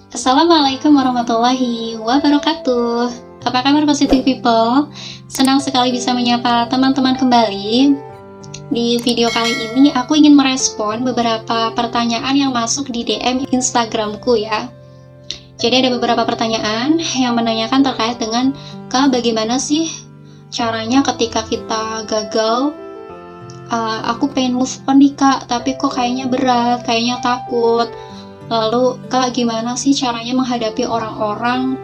Assalamualaikum warahmatullahi wabarakatuh. Apa kabar positive people? Senang sekali bisa menyapa teman-teman kembali. Di video kali ini aku ingin merespon beberapa pertanyaan yang masuk di DM Instagramku ya. Jadi ada beberapa pertanyaan yang menanyakan terkait dengan Kak, bagaimana sih caranya ketika kita gagal? Aku pengen move on nih Kak, tapi kok kayaknya berat, kayaknya takut. Lalu Kak, gimana sih caranya menghadapi orang-orang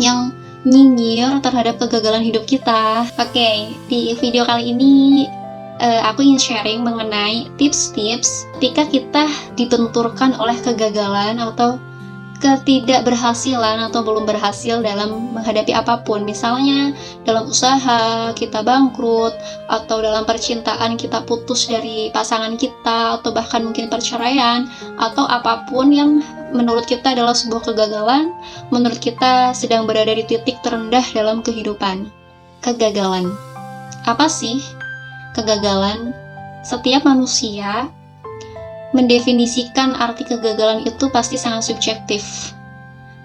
yang nyinyir terhadap kegagalan hidup kita? Oke, di video kali ini aku ingin sharing mengenai tips-tips ketika kita dibenturkan oleh kegagalan atau ketidakberhasilan atau belum berhasil dalam menghadapi apapun. Misalnya dalam usaha kita bangkrut, atau dalam percintaan kita putus dari pasangan kita, atau bahkan mungkin perceraian, atau apapun yang menurut kita adalah sebuah kegagalan, menurut kita sedang berada di titik terendah dalam kehidupan. Kegagalan. Apa sih kegagalan? Setiap manusia mendefinisikan arti kegagalan itu pasti sangat subjektif.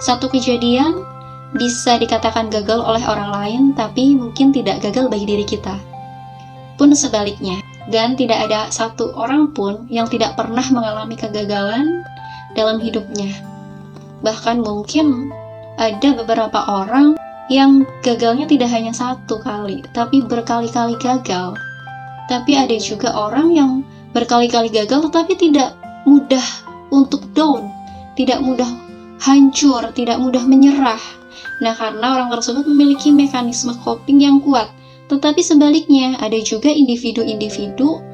Satu kejadian bisa dikatakan gagal oleh orang lain, tapi mungkin tidak gagal bagi diri kita. Pun sebaliknya. Dan tidak ada satu orang pun yang tidak pernah mengalami kegagalan dalam hidupnya. Bahkan mungkin ada beberapa orang yang gagalnya tidak hanya satu kali, tapi berkali-kali gagal. Tapi ada juga orang yang berkali-kali gagal tetapi tidak mudah untuk down, tidak mudah hancur, tidak mudah menyerah. Nah, karena orang tersebut memiliki mekanisme coping yang kuat. Tetapi sebaliknya, ada juga individu-individu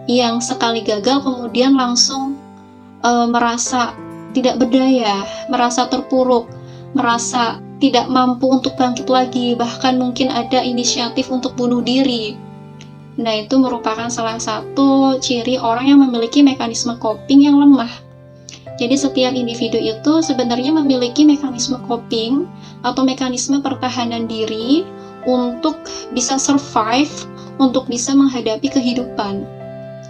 yang sekali gagal kemudian langsung merasa tidak berdaya, merasa terpuruk, merasa tidak mampu untuk bangkit lagi, bahkan mungkin ada inisiatif untuk bunuh diri. Nah, itu merupakan salah satu ciri orang yang memiliki mekanisme coping yang lemah. Jadi setiap individu itu sebenarnya memiliki mekanisme coping atau mekanisme pertahanan diri untuk bisa survive, untuk bisa menghadapi kehidupan.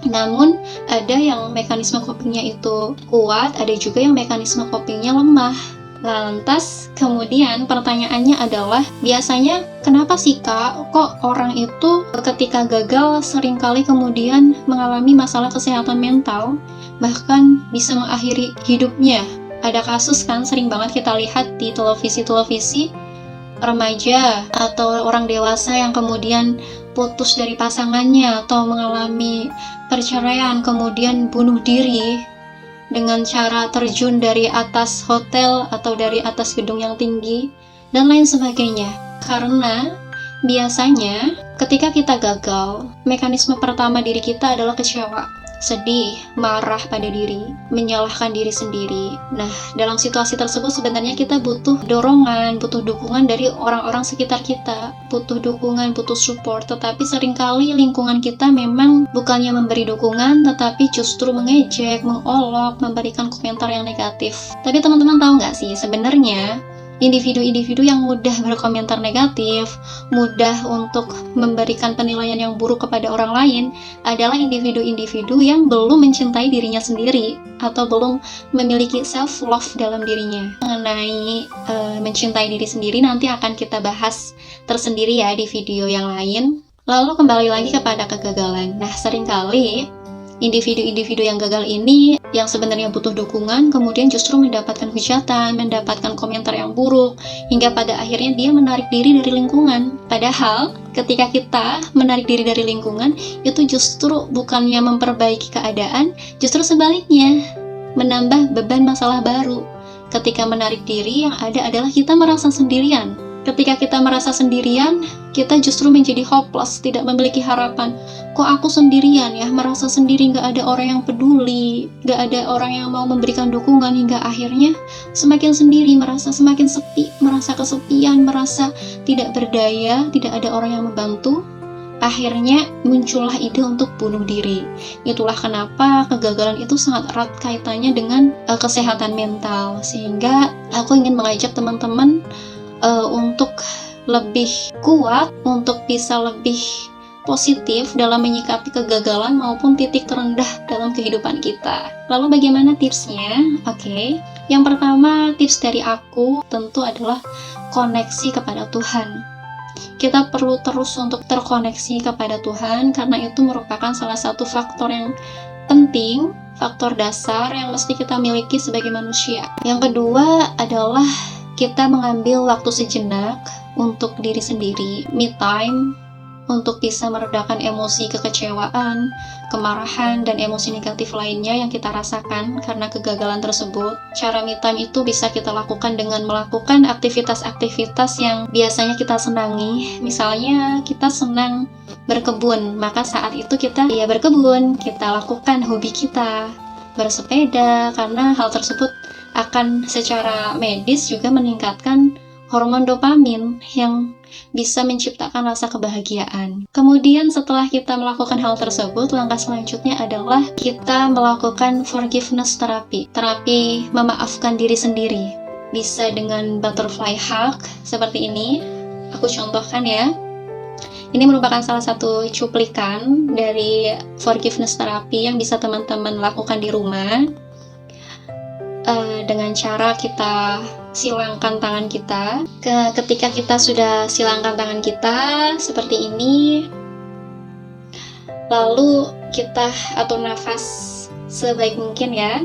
Namun, ada yang mekanisme copingnya itu kuat, ada juga yang mekanisme copingnya lemah. Lantas, kemudian pertanyaannya adalah, biasanya kenapa sih Kak, kok orang itu ketika gagal seringkali kemudian mengalami masalah kesehatan mental, bahkan bisa mengakhiri hidupnya? Ada kasus kan, sering banget kita lihat di televisi-televisi, remaja atau orang dewasa yang kemudian putus dari pasangannya atau mengalami perceraian, kemudian bunuh diri dengan cara terjun dari atas hotel atau dari atas gedung yang tinggi, dan lain sebagainya. Karena biasanya ketika kita gagal, mekanisme pertama diri kita adalah kecewa, sedih, marah pada diri, menyalahkan diri sendiri. Nah, dalam situasi tersebut sebenarnya kita butuh dorongan, butuh dukungan dari orang-orang sekitar kita, butuh dukungan, butuh support. Tetapi seringkali lingkungan kita memang bukannya memberi dukungan, tetapi justru mengejek, mengolok, memberikan komentar yang negatif. Tapi teman-teman tahu nggak sih, sebenarnya individu-individu yang mudah berkomentar negatif, mudah untuk memberikan penilaian yang buruk kepada orang lain adalah individu-individu yang belum mencintai dirinya sendiri atau belum memiliki self-love dalam dirinya. Mengenai mencintai diri sendiri nanti akan kita bahas tersendiri ya di video yang lain. Lalu kembali lagi kepada kegagalan. Nah, seringkali individu-individu yang gagal ini yang sebenarnya butuh dukungan kemudian justru mendapatkan hujatan, mendapatkan komentar yang buruk, hingga pada akhirnya dia menarik diri dari lingkungan. Padahal ketika kita menarik diri dari lingkungan, itu justru bukannya memperbaiki keadaan, justru sebaliknya menambah beban masalah baru. Ketika menarik diri, yang ada adalah kita merasa sendirian. Ketika kita merasa sendirian, kita justru menjadi hopeless, tidak memiliki harapan. Kok aku sendirian ya, merasa sendiri, gak ada orang yang peduli, gak ada orang yang mau memberikan dukungan, hingga akhirnya semakin sendiri, merasa semakin sepi, merasa kesepian, merasa tidak berdaya, tidak ada orang yang membantu. Akhirnya muncullah ide untuk bunuh diri. Itulah kenapa kegagalan itu sangat erat kaitannya dengan kesehatan mental. Sehingga aku ingin mengajak teman-teman untuk lebih kuat, untuk bisa lebih positif dalam menyikapi kegagalan maupun titik terendah dalam kehidupan kita. Lalu bagaimana tipsnya? Oke, yang pertama tips dari aku tentu adalah koneksi kepada Tuhan. Kita perlu terus untuk terkoneksi kepada Tuhan, karena itu merupakan salah satu faktor yang penting, faktor dasar yang mesti kita miliki sebagai manusia. Yang kedua adalah kita mengambil waktu sejenak untuk diri sendiri, me time, untuk bisa meredakan emosi kekecewaan, kemarahan, dan emosi negatif lainnya yang kita rasakan karena kegagalan tersebut. Cara me time itu bisa kita lakukan dengan melakukan aktivitas-aktivitas yang biasanya kita senangi. Misalnya kita senang berkebun, maka saat itu kita berkebun, kita lakukan hobi kita, bersepeda, karena hal tersebut akan secara medis juga meningkatkan hormon dopamin yang bisa menciptakan rasa kebahagiaan. Kemudian setelah kita melakukan hal tersebut, langkah selanjutnya adalah kita melakukan forgiveness terapi memaafkan diri sendiri. Bisa dengan butterfly hug seperti ini. Aku contohkan ya. Ini merupakan salah satu cuplikan dari forgiveness terapi yang bisa teman-teman lakukan di rumah. Dengan cara kita silangkan tangan kita. Ketika kita sudah silangkan tangan kita seperti ini, lalu kita atur nafas sebaik mungkin ya,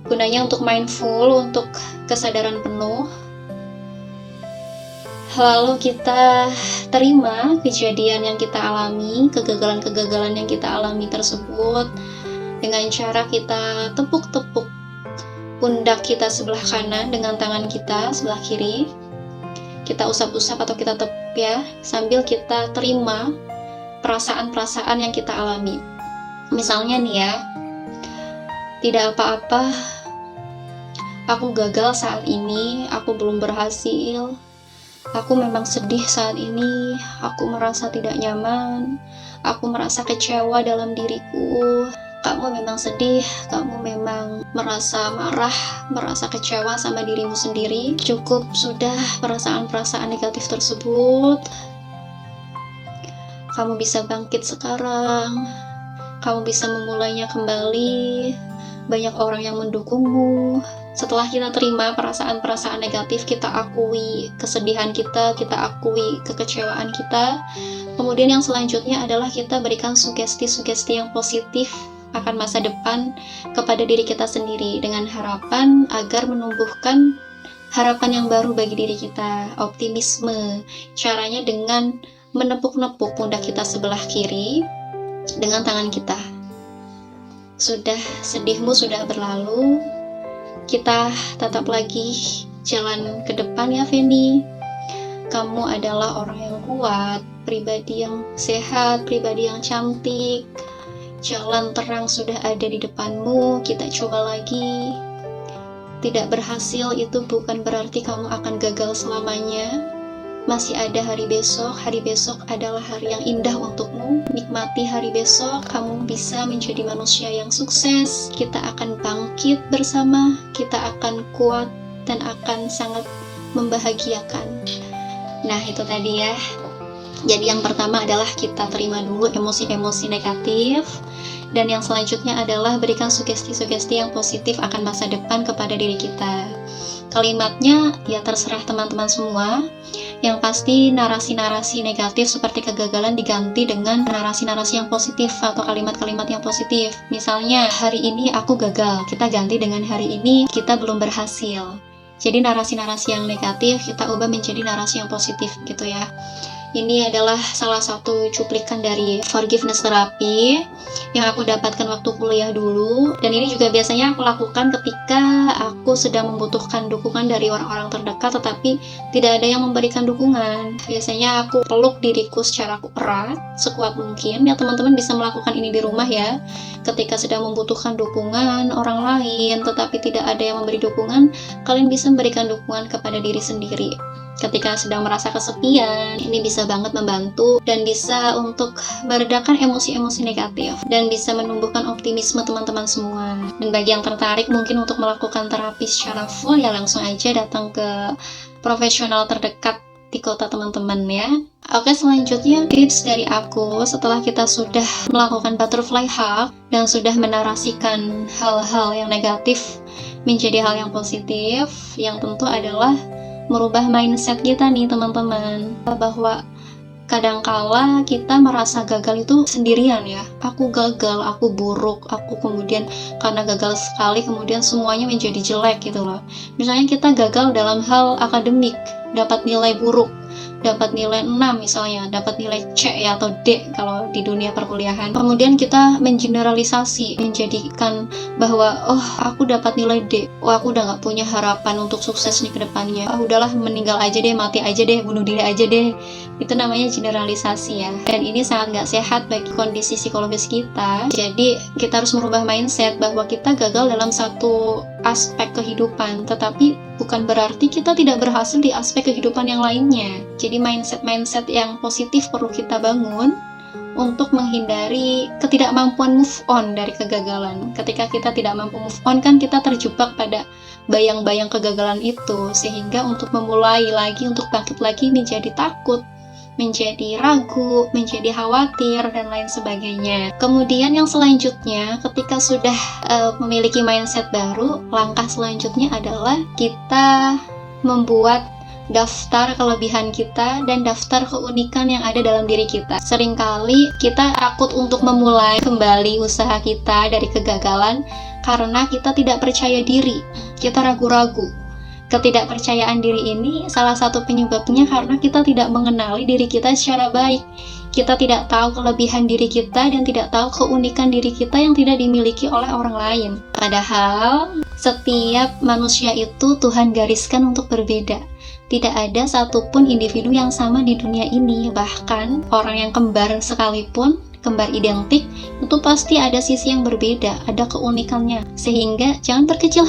gunanya untuk mindful, untuk kesadaran penuh. Lalu kita terima kejadian yang kita alami, kegagalan-kegagalan yang kita alami tersebut, dengan cara kita tepuk-tepuk pundak kita sebelah kanan dengan tangan kita sebelah kiri. Kita usap-usap atau kita tepuk ya, sambil kita terima perasaan-perasaan yang kita alami. Misalnya nih ya, tidak apa-apa, aku gagal saat ini, aku belum berhasil, aku memang sedih saat ini, aku merasa tidak nyaman, aku merasa kecewa dalam diriku. Kamu memang sedih, kamu memang merasa marah, merasa kecewa sama dirimu sendiri. Cukup sudah perasaan-perasaan negatif tersebut. Kamu bisa bangkit sekarang, kamu bisa memulainya kembali. Banyak orang yang mendukungmu. Setelah kita terima perasaan-perasaan negatif, kita akui kesedihan kita akui kekecewaan kita. Kemudian yang selanjutnya adalah kita berikan sugesti-sugesti yang positif akan masa depan kepada diri kita sendiri, dengan harapan agar menumbuhkan harapan yang baru bagi diri kita, optimisme. Caranya dengan menepuk-nepuk pundak kita sebelah kiri dengan tangan kita. Sudah sedihmu sudah berlalu, kita tatap lagi jalan ke depan ya Fendi. Kamu adalah orang yang kuat, pribadi yang sehat, pribadi yang cantik. Jalan terang sudah ada di depanmu, kita coba lagi. Tidak berhasil itu bukan berarti kamu akan gagal selamanya. Masih ada hari besok adalah hari yang indah untukmu. Nikmati hari besok, kamu bisa menjadi manusia yang sukses. Kita akan bangkit bersama, kita akan kuat dan akan sangat membahagiakan. Nah itu tadi ya. Jadi yang pertama adalah kita terima dulu emosi-emosi negatif, dan yang selanjutnya adalah berikan sugesti-sugesti yang positif akan masa depan kepada diri kita. Kalimatnya ya terserah teman-teman semua. Yang pasti narasi-narasi negatif seperti kegagalan diganti dengan narasi-narasi yang positif atau kalimat-kalimat yang positif. Misalnya hari ini aku gagal, kita ganti dengan hari ini kita belum berhasil. Jadi narasi-narasi yang negatif kita ubah menjadi narasi yang positif gitu ya. Ini adalah salah satu cuplikan dari forgiveness terapi yang aku dapatkan waktu kuliah dulu, dan ini juga biasanya aku lakukan ketika aku sedang membutuhkan dukungan dari orang-orang terdekat tetapi tidak ada yang memberikan dukungan. Biasanya aku peluk diriku secara erat sekuat mungkin. Ya teman-teman bisa melakukan ini di rumah ya. Ketika sedang membutuhkan dukungan orang lain tetapi tidak ada yang memberi dukungan, kalian bisa memberikan dukungan kepada diri sendiri. Ketika sedang merasa kesepian, ini bisa banget membantu dan bisa untuk meredakan emosi-emosi negatif dan bisa menumbuhkan optimisme teman-teman semua. Dan bagi yang tertarik mungkin untuk melakukan terapi secara full, ya langsung aja datang ke profesional terdekat di kota teman-teman ya. Oke, selanjutnya tips dari aku setelah kita sudah melakukan butterfly hug dan sudah menarasikan hal-hal yang negatif menjadi hal yang positif, yang tentu adalah merubah mindset kita nih teman-teman, bahwa kadangkala kita merasa gagal itu sendirian ya. Aku gagal, aku buruk, aku kemudian karena gagal sekali kemudian semuanya menjadi jelek gitu loh. Misalnya kita gagal dalam hal akademik, dapat nilai buruk, dapat nilai 6 misalnya, dapat nilai C ya atau D kalau di dunia perkuliahan. Kemudian kita mengeneralisasi, menjadikan bahwa oh aku dapat nilai D, oh aku udah gak punya harapan untuk sukses nih ke depannya. Udahlah meninggal aja deh, mati aja deh, bunuh diri aja deh. Itu namanya generalisasi ya. Dan ini sangat gak sehat bagi kondisi psikologis kita. Jadi kita harus merubah mindset bahwa kita gagal dalam satu aspek kehidupan, tetapi bukan berarti kita tidak berhasil di aspek kehidupan yang lainnya. Jadi mindset yang positif perlu kita bangun untuk menghindari ketidakmampuan move on dari kegagalan. Ketika kita tidak mampu move on kan kita terjebak pada bayang-bayang kegagalan itu, sehingga untuk memulai lagi, untuk bangkit lagi menjadi takut, menjadi ragu, menjadi khawatir, dan lain sebagainya. Kemudian yang selanjutnya, ketika sudah memiliki mindset baru, langkah selanjutnya adalah kita membuat daftar kelebihan kita dan daftar keunikan yang ada dalam diri kita. Seringkali kita takut untuk memulai kembali usaha kita dari kegagalan karena kita tidak percaya diri, kita ragu-ragu. Ketidakpercayaan diri ini salah satu penyebabnya karena kita tidak mengenali diri kita secara baik. Kita tidak tahu kelebihan diri kita dan tidak tahu keunikan diri kita yang tidak dimiliki oleh orang lain. Padahal setiap manusia itu Tuhan gariskan untuk berbeda. Tidak ada satupun individu yang sama di dunia ini. Bahkan orang yang kembar sekalipun, kembar identik, itu pasti ada sisi yang berbeda, ada keunikannya. Sehingga jangan berkecil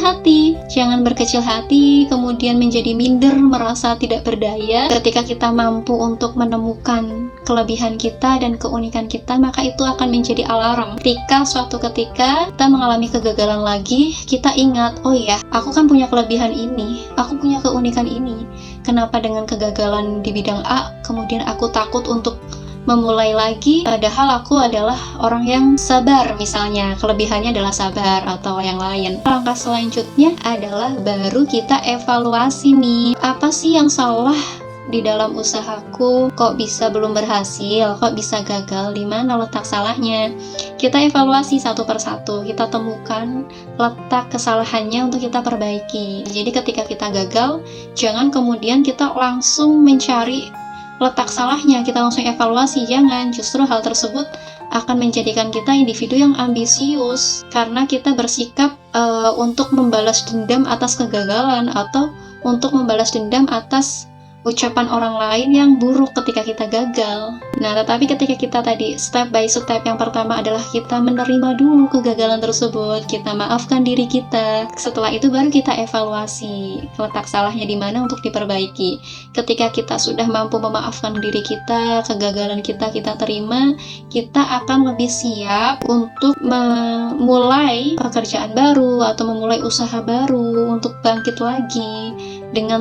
hati kemudian menjadi minder, merasa tidak berdaya. Ketika kita mampu untuk menemukan kelebihan kita dan keunikan kita, maka itu akan menjadi alarm. Ketika suatu ketika kita mengalami kegagalan lagi, kita ingat, oh iya, aku kan punya kelebihan ini, aku punya keunikan ini. Kenapa dengan kegagalan di bidang A, kemudian aku takut untuk memulai lagi, padahal aku adalah orang yang sabar misalnya, kelebihannya adalah sabar atau yang lain. Langkah selanjutnya adalah baru kita evaluasi nih, apa sih yang salah di dalam usahaku, kok bisa belum berhasil, kok bisa gagal, di mana letak salahnya. Kita evaluasi satu persatu, kita temukan letak kesalahannya untuk kita perbaiki. Jadi ketika kita gagal, jangan kemudian kita langsung mencari letak salahnya, kita langsung evaluasi. Jangan, justru hal tersebut akan menjadikan kita individu yang ambisius karena kita bersikap untuk membalas dendam atas kegagalan atau untuk membalas dendam atas ucapan orang lain yang buruk ketika kita gagal. Nah, tetapi ketika kita tadi step by step, yang pertama adalah kita menerima dulu kegagalan tersebut, kita maafkan diri kita. Setelah itu baru kita evaluasi letak salahnya di mana untuk diperbaiki. Ketika kita sudah mampu memaafkan diri kita, kegagalan kita terima, kita akan lebih siap untuk memulai pekerjaan baru atau memulai usaha baru untuk bangkit lagi. Dengan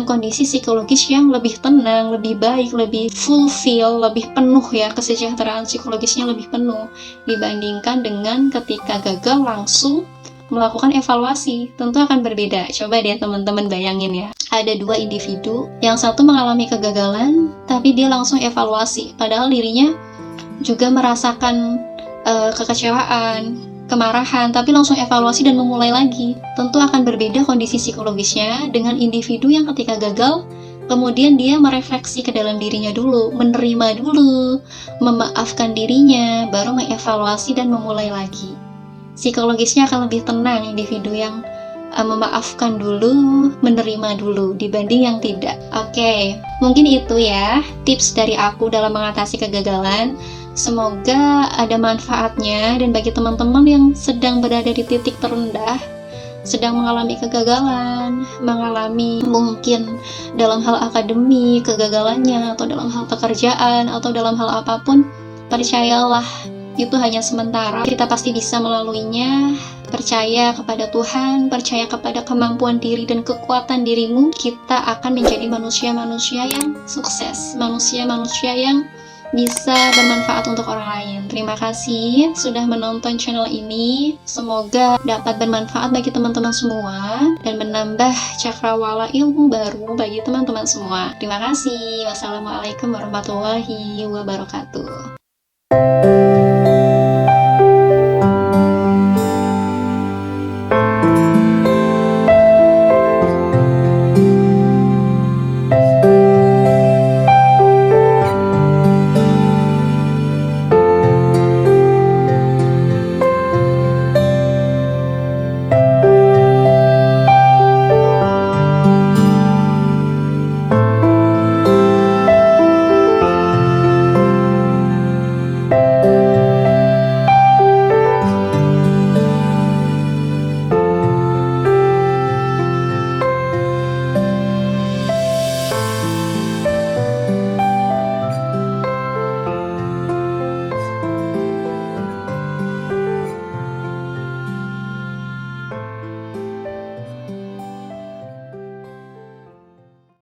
kondisi psikologis yang lebih tenang, lebih baik, lebih fulfill, lebih penuh ya, kesejahteraan psikologisnya lebih penuh dibandingkan dengan ketika gagal langsung melakukan evaluasi. Tentu akan berbeda. Coba deh teman-teman bayangin ya, ada dua individu, yang satu mengalami kegagalan tapi dia langsung evaluasi, padahal dirinya juga merasakan kekecewaan, kemarahan, tapi langsung evaluasi dan memulai lagi. Tentu akan berbeda kondisi psikologisnya dengan individu yang ketika gagal, kemudian dia merefleksi ke dalam dirinya dulu, menerima dulu, memaafkan dirinya, baru mengevaluasi dan memulai lagi. Psikologisnya akan lebih tenang individu yang memaafkan dulu, menerima dulu, dibanding yang tidak. Oke, mungkin itu ya tips dari aku dalam mengatasi kegagalan. Semoga ada manfaatnya, dan bagi teman-teman yang sedang berada di titik terendah, sedang mengalami kegagalan, mengalami mungkin dalam hal akademik kegagalannya, atau dalam hal pekerjaan, atau dalam hal apapun, percayalah, itu hanya sementara, kita pasti bisa melaluinya. Percaya kepada Tuhan, percaya kepada kemampuan diri dan kekuatan dirimu, kita akan menjadi manusia-manusia yang sukses, manusia-manusia yang bisa bermanfaat untuk orang lain. Terima kasih sudah menonton channel ini. Semoga dapat bermanfaat bagi teman-teman semua dan menambah cakrawala ilmu baru bagi teman-teman semua. Terima kasih. Wassalamualaikum warahmatullahi wabarakatuh.